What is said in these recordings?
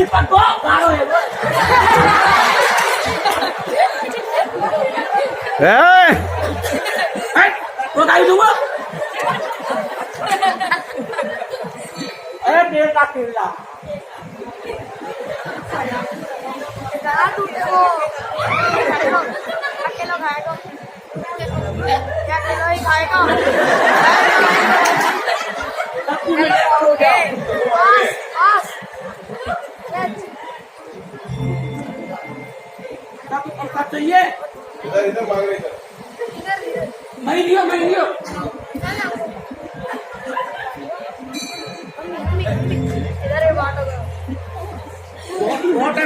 cepat kok, karo ya. Kau tahu cuma? Dia kaki lah. Aduh, kaki lo khai con. Kaki lo khai con. चाहिए नहीं लियो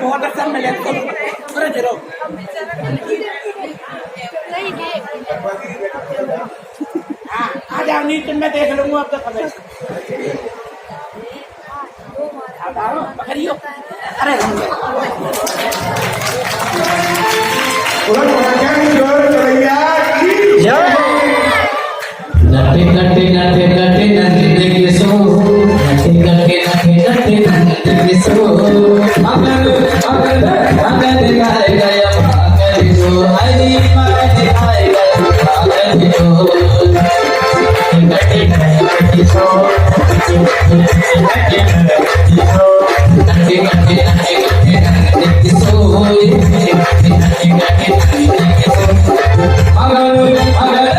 बहुत अच्छा मिले अरे जरो हाँ आ जाओ नीचे मैं देख लूंगा अब तक हमें पकड़ियो अरे नटे नटे नटे नटे नटे नटे सो नटे नटे नटे नटे नटे सो मगर गाय गया मगर जो हरी मगर गाय गया मगर जो नटे नटे सो नटे नटे सो नटे नटे नटे नटे सो नटे नटे नटे सो मगर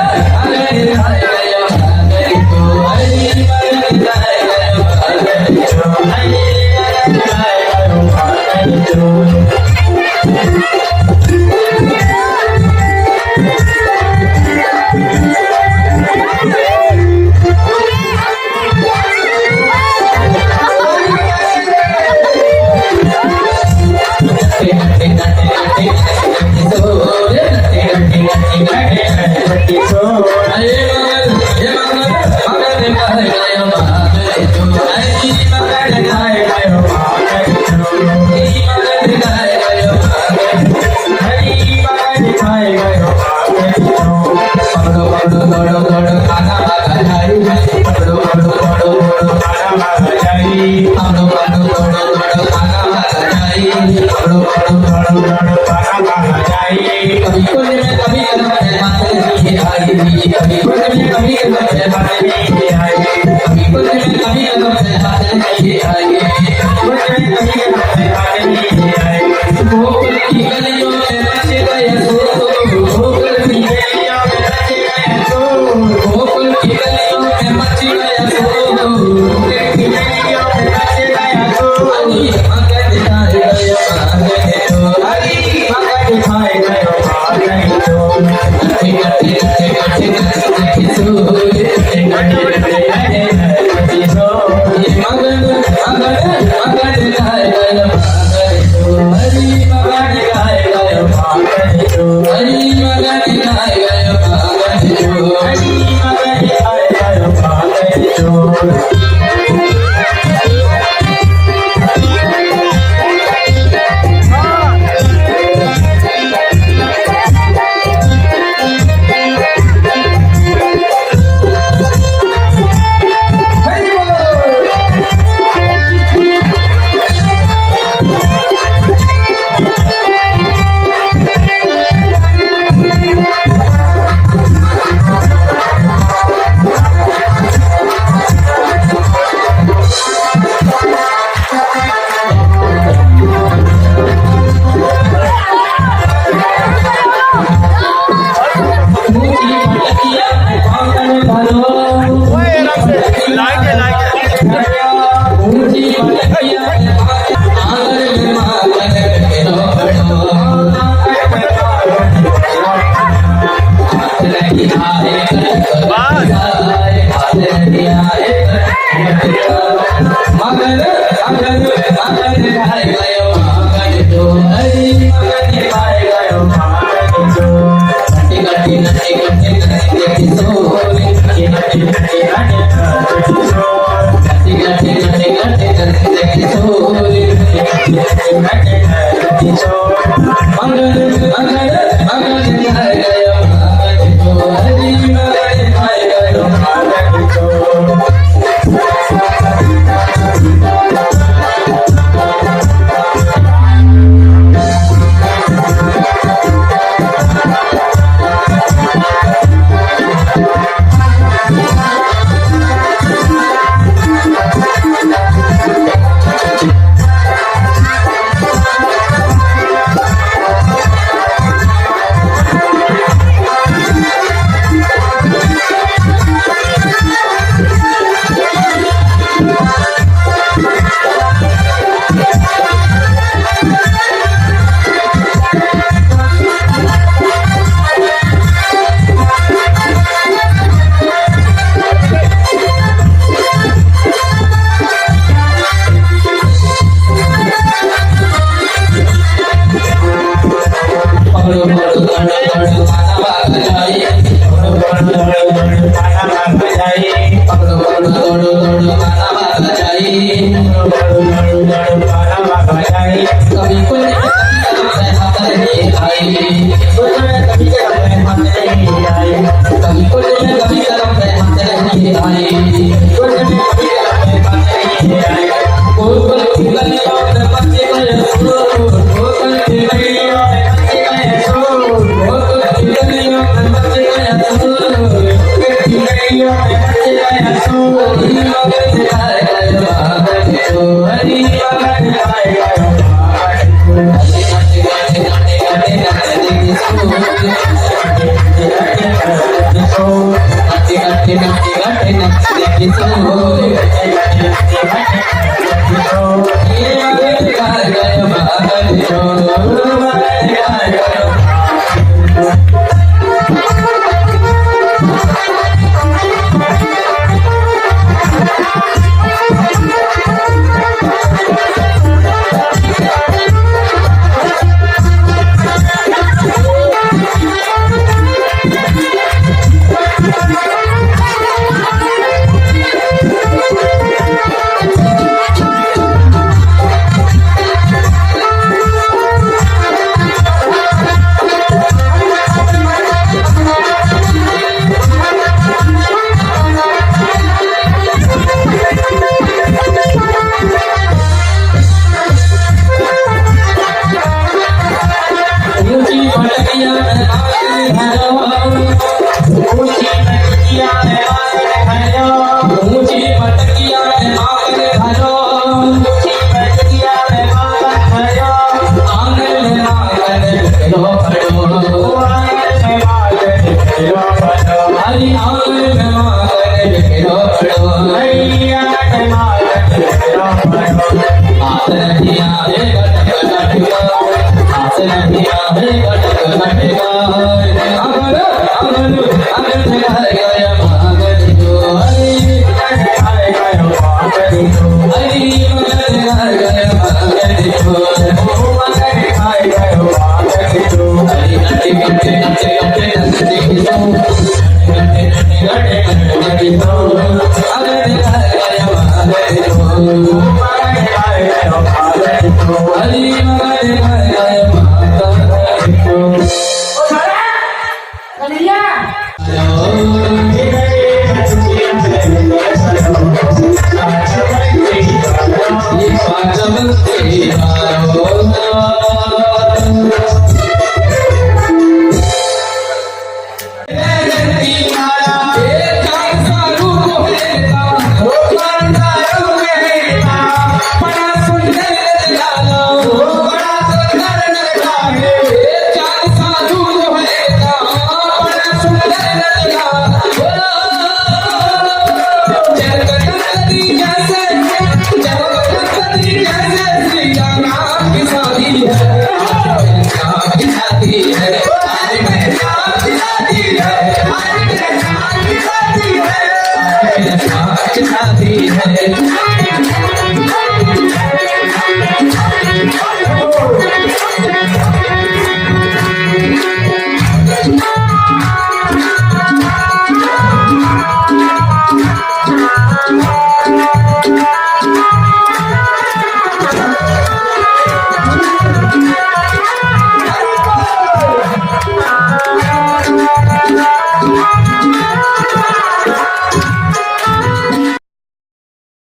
कुछ में कभी करम में हाथ नहीं आए कभी कुछ में कभी करम में हाथ नहीं आए कुछ में कभी करम में हाथ नहीं आए कोई की गलियों में बच्चे गए सो कोई की गलियों में बच्चे गए सो कोई की गलियों में बच्चे गए सो कोई की गलियों में बच्चे गए सो हरी मगर दिखाए गए बागन को हरी मगर दिखाए गए